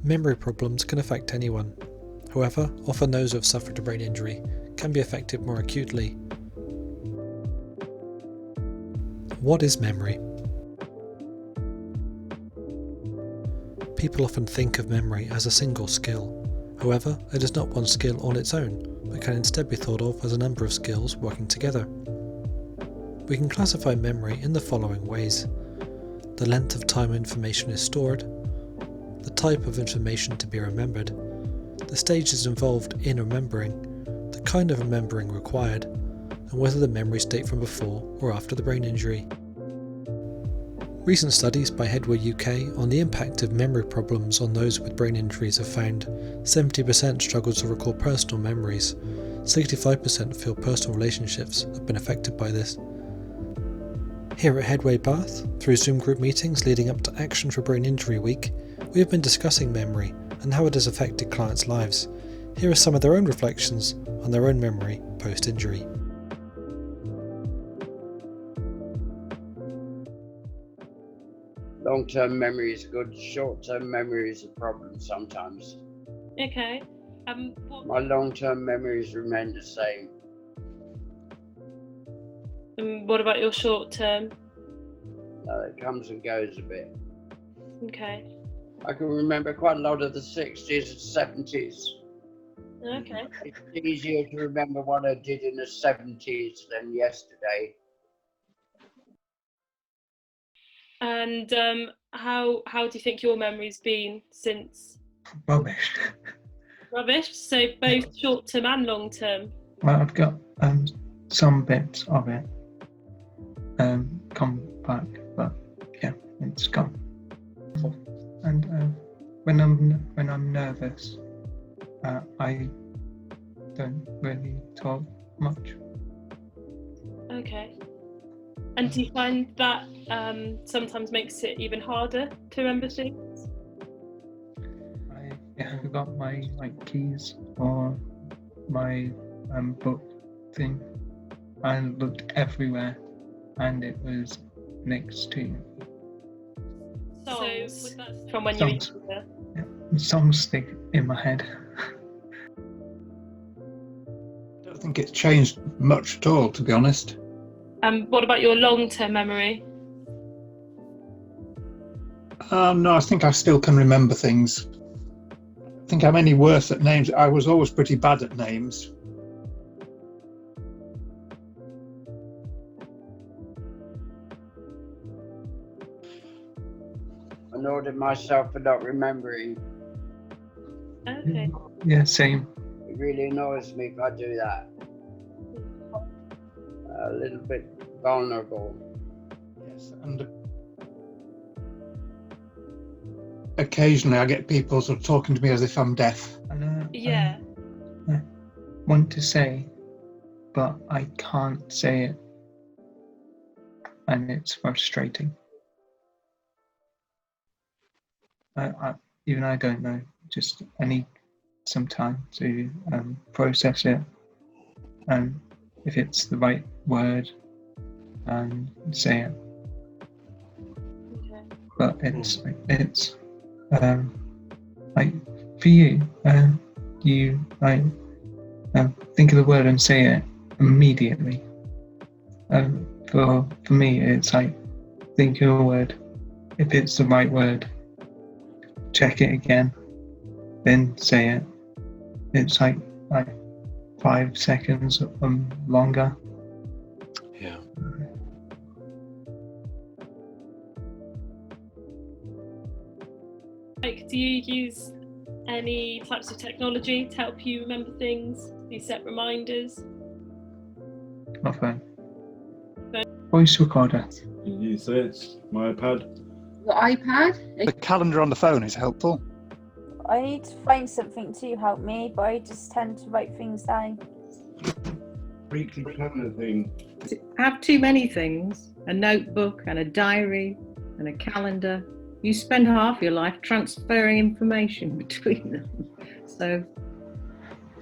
Memory problems can affect anyone. However, often those who have suffered a brain injury can be affected more acutely. What is memory? People often think of memory as a single skill. However, it is not one skill on its own, but can instead be thought of as a number of skills working together. We can classify memory in the following ways: the length of time information is stored, the type of information to be remembered, the stages involved in remembering, the kind of remembering required, and whether the memories date from before or after the brain injury. Recent studies by Headway UK on the impact of memory problems on those with brain injuries have found 70% struggle to recall personal memories, 65% feel personal relationships have been affected by this. Here at Headway Bath, through Zoom group meetings leading up to Action for Brain Injury Week, we have been discussing memory and how it has affected clients' lives. Here are some of their own reflections on their own memory post-injury. Long-term memory is good, short-term memory is a problem sometimes. Okay. My long-term memories remain the same. What about your short term? It comes and goes a bit. Okay. I can remember quite a lot of the 60s and 70s. Okay. It's easier to remember what I did in the 70s than yesterday. And how do you think your memory's been since? Rubbish. Rubbish. So both short term and long term. Well, I've got some bits of it come back, but yeah, it's gone. And when I'm nervous, I don't really talk much. Okay. And do you find that sometimes makes it even harder to remember things? I have got my keys or my book thing. I looked everywhere, and it was next to Songs. So that's from when you were younger? Yeah. Songs stick in my head. I don't think it's changed much at all, to be honest. What about your long-term memory? No, I think I still can remember things. I think I'm any worse at names. I was always pretty bad at names. Annoyed myself for not remembering. Okay. Yeah, same. It really annoys me if I do that. A little bit vulnerable. Yes, and occasionally I get people sort of talking to me as if I'm deaf. Yeah. I want to say, but I can't say it, and it's frustrating. I don't know. Just I need some time to process it, and if it's the right word, and say it. Okay. But it's like for you, you think of the word and say it immediately. For me, it's like think of a word. If it's the right word, check it again, then say it. It's like 5 seconds longer. Yeah. Like, do you use any types of technology to help you remember things? Do you set reminders? My phone. Voice recorder. Use it. My iPad. The iPad? The calendar on the phone is helpful. I need to find something to help me, but I just tend to write things down. Weekly planner thing. Have too many things. A notebook and a diary and a calendar. You spend half your life transferring information between them. So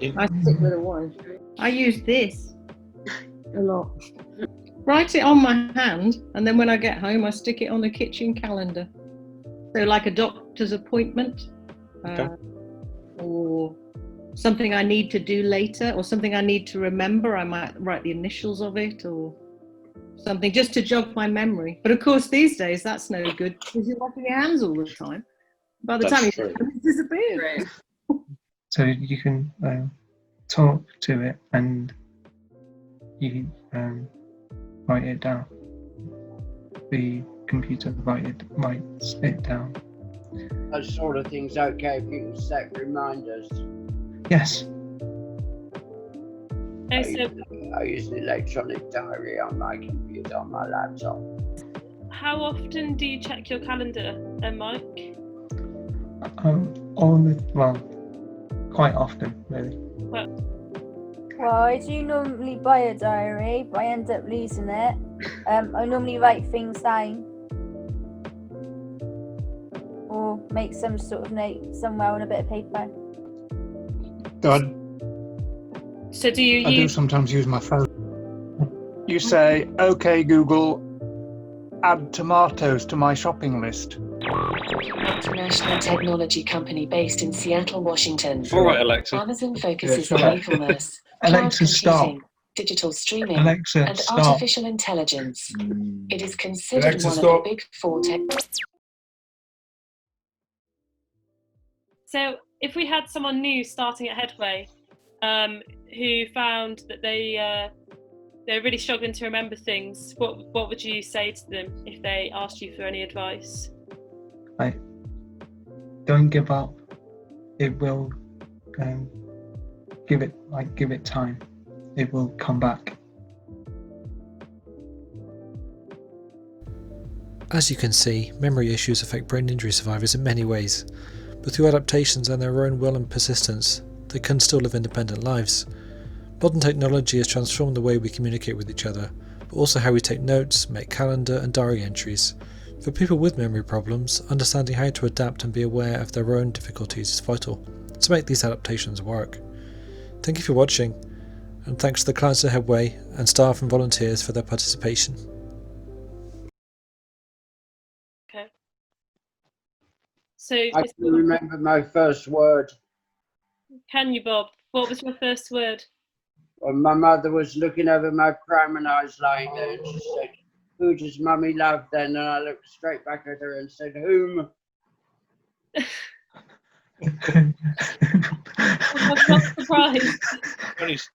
I stick with the one. I use this a lot. Write it on my hand, and then when I get home I stick it on the kitchen calendar. So like a doctor's appointment. Okay. Or something I need to do later, or something I need to remember. I might write the initials of it, or something just to jog my memory. But of course, these days that's no good because you're washing your hands all the time. By the time That's it's true. disappeared. So you can talk to it and you write it down. The computer writes it down. That sort of thing's okay if you can set reminders. Yes. I use an electronic diary on my computer, on my laptop. How often do you check your calendar, Mike? Quite often, really. Well, I do normally buy a diary, but I end up losing it. I normally write things down. Or make some sort of note somewhere on a bit of paper. God, So do you I do use sometimes use my phone. You say, "Okay, Google, add tomatoes to my shopping list." International technology company based in Seattle, Washington. All right, Alexa. Amazon focuses Yeah, on sure. e-commerce, cloud Alexa, stop. computing, digital streaming, Alexa, and stop. artificial intelligence. It is considered Alexa, one stop. of the big four tech. So if we had someone new starting at Headway, who found that they're really struggling to remember things, what would you say to them if they asked you for any advice? Don't give up. It will give it time. It will come back. As you can see, memory issues affect brain injury survivors in many ways, but through adaptations and their own will and persistence, they can still live independent lives. Modern technology has transformed the way we communicate with each other, but also how we take notes, make calendar and diary entries. For people with memory problems, understanding how to adapt and be aware of their own difficulties is vital to make these adaptations work. Thank you for watching, and thanks to the clients at Headway and staff and volunteers for their participation. Okay. So I can remember my first word. can you, Bob? What was your first word? When my mother was looking over my pram and I was lying there, and she said, "Who does mummy love then?" And I looked straight back at her and said, "Whom?" I'm not surprised.